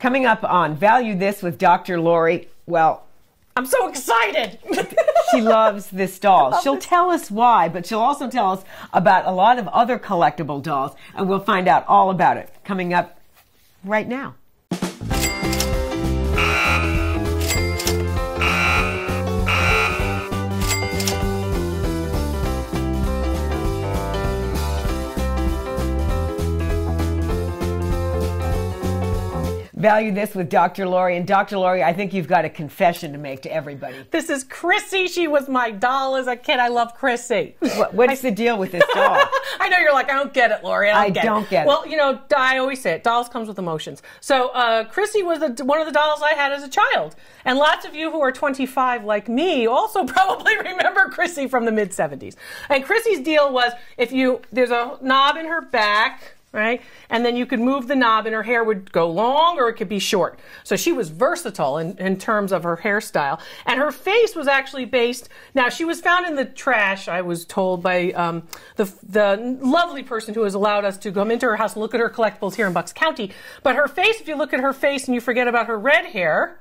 Coming up on Value This with Dr. Lori, well, I'm so excited. she loves this doll. She'll tell us why, but she'll also tell us about a lot of other collectible dolls, and we'll find out all about it coming up right now. Value This with Dr. Lori. And Dr. Lori, I think you've got a confession to make to everybody. This is Chrissy. She was my doll as a kid. I love Chrissy. What's the deal with this doll? I know you're like, I don't get it, Lori. I don't get it. Well, you know, I always say it. Dolls comes with emotions. So Chrissy was one of the dolls I had as a child. And lots of you who are 25 like me also probably remember Chrissy from the mid-70s. And Chrissy's deal was there's a knob in her back, right? And then you could move the knob and her hair would go long or it could be short. So she was versatile in terms of her hairstyle. And her face was actually based, now she was found in the trash, I was told by the lovely person who has allowed us to come into her house and look at her collectibles here in Bucks County. But her face, if you look at her face and you forget about her red hair,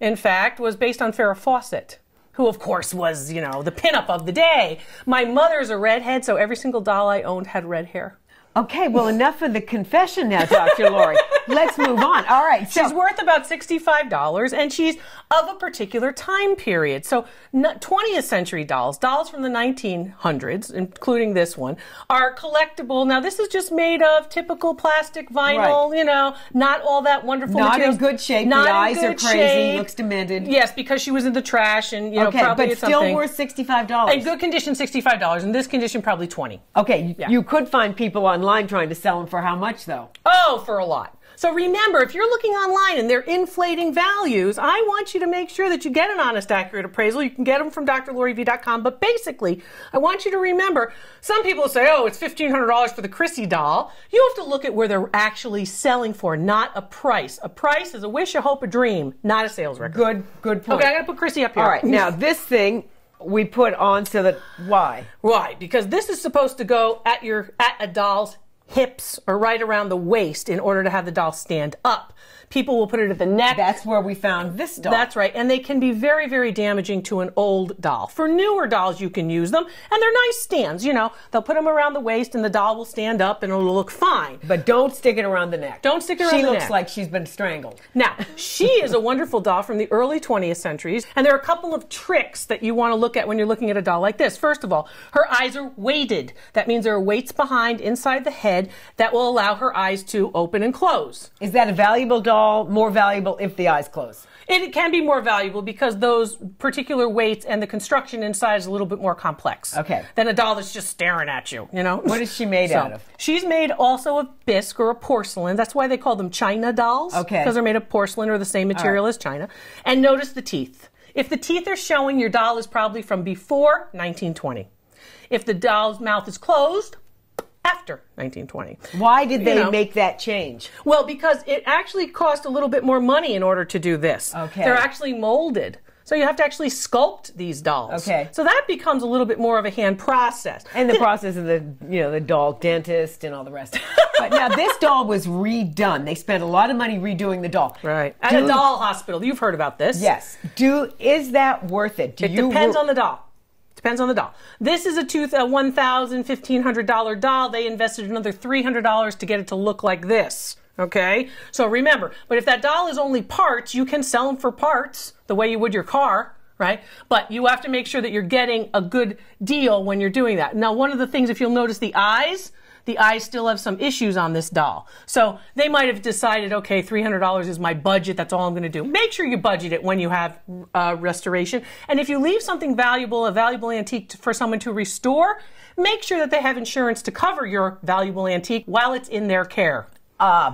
in fact, was based on Farrah Fawcett, who of course was, you know, the pinup of the day. My mother's a redhead, so every single doll I owned had red hair. Okay, well, enough of the confession now, Dr. Lori. Let's move on. All right. She's worth about $65, and she's of a particular time period. So 20th century dolls from the 1900s, including this one, are collectible. Now, this is just made of typical plastic vinyl, you know, not all that wonderful materials. Not in good shape. The eyes are crazy. Looks demented. Yes, because she was in the trash, and, you know, probably but still worth $65. In good condition, $65. In this condition, probably $20. Okay, you could find people online trying to sell them for how much, though? Oh, for a lot. So remember, if you're looking online and they're inflating values, I want you to make sure that you get an honest, accurate appraisal. You can get them from drloriv.com. But basically, I want you to remember, some people say, oh, it's $1,500 for the Chrissy doll. You have to look at where they're actually selling for, not a price. A price is a wish, a hope, a dream, not a sales record. Good point. Okay, I'm going to put Chrissy up here. All right, now this thing we put on so that, why? Why? Because this is supposed to go at a doll's hips or right around the waist in order to have the doll stand up. People will put it at the neck. That's where we found this doll. That's right. And they can be very, very damaging to an old doll. For newer dolls, you can use them. And they're nice stands, you know. They'll put them around the waist and the doll will stand up and it'll look fine. But don't stick it around the neck. Don't stick it around the neck. She looks like she's been strangled. Now, she is a wonderful doll from the early 20th centuries. And there are a couple of tricks that you want to look at when you're looking at a doll like this. First of all, her eyes are weighted. That means there are weights behind inside the head that will allow her eyes to open and close. Is that a valuable doll? More valuable if the eyes close? It can be more valuable because those particular weights and the construction inside is a little bit more complex. Okay. Than a doll that's just staring at you, you know? What is she made out of? She's made also of bisque or a porcelain. That's why they call them China dolls. Okay. Because they're made of porcelain or the same material as China. And notice the teeth. If the teeth are showing, your doll is probably from before 1920. If the doll's mouth is closed, after 1920. Why did they make that change? Well, because it actually cost a little bit more money in order to do this. Okay. They're actually molded. So you have to actually sculpt these dolls. Okay. So that becomes a little bit more of a hand process. And the process of the doll dentist and all the rest. But now this doll was redone. They spent a lot of money redoing the doll. Right. At a doll hospital. You've heard about this. Yes. Is that worth it? It depends on the doll. Depends on the doll. This is a $1,000, $1,500 doll. They invested another $300 to get it to look like this. Okay? So remember, but if that doll is only parts, you can sell them for parts the way you would your car, right? But you have to make sure that you're getting a good deal when you're doing that. Now, one of the things, if you'll notice the eyes still have some issues on this doll. So they might have decided, okay, $300 is my budget. That's all I'm going to do. Make sure you budget it when you have restoration. And if you leave something valuable, a valuable antique for someone to restore, make sure that they have insurance to cover your valuable antique while it's in their care.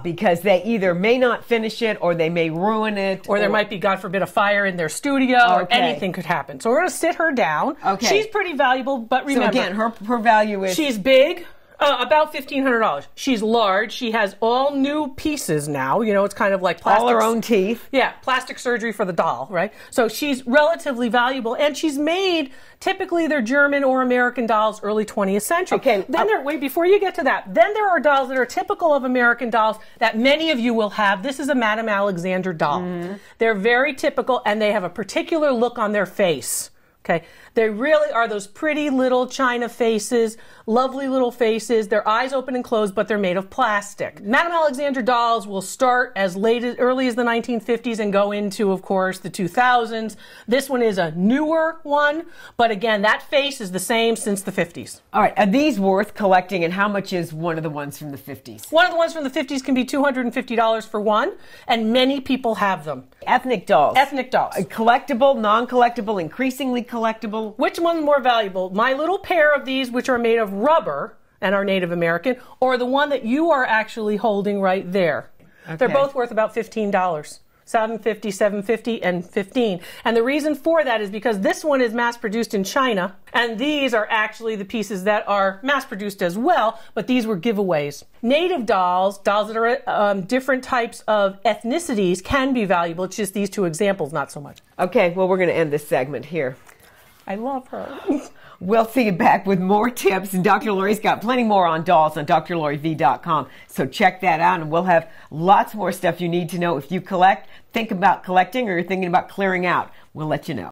Because they either may not finish it or they may ruin it. Or there might be, God forbid, a fire in their studio or anything could happen. So we're going to sit her down. Okay. She's pretty valuable, but remember. So again, her value is... She's big. About $1,500. She's large. She has all new pieces now. You know, it's kind of like plastic. All her own teeth. Yeah, plastic surgery for the doll, right? So she's relatively valuable, and she's made, typically they're German or American dolls, early 20th century. Okay. Then wait, before you get to that, then there are dolls that are typical of American dolls that many of you will have. This is a Madame Alexander doll. Mm-hmm. They're very typical, and they have a particular look on their face. Okay, they really are those pretty little china faces, lovely little faces. Their eyes open and close, but they're made of plastic. Madame Alexander dolls will start as early as the 1950s and go into, of course, the 2000s. This one is a newer one, but again, that face is the same since the 50s. All right, are these worth collecting, and how much is one of the ones from the 50s? One of the ones from the 50s can be $250 for one, and many people have them. Ethnic dolls. Ethnic dolls. Collectible, non-collectible, increasingly collectible. Which one's more valuable? My little pair of these, which are made of rubber and are Native American, or the one that you are actually holding right there? Okay. They're both worth about $15. $750, $750, and $15. And the reason for that is because this one is mass-produced in China, and these are actually the pieces that are mass-produced as well, but these were giveaways. Native dolls that are different types of ethnicities, can be valuable. It's just these two examples, not so much. Okay, well, we're going to end this segment here. I love her. We'll see you back with more tips, and Dr. Lori's got plenty more on dolls on drloriv.com, so check that out, and we'll have lots more stuff you need to know if you collect, think about collecting, or you're thinking about clearing out. We'll let you know.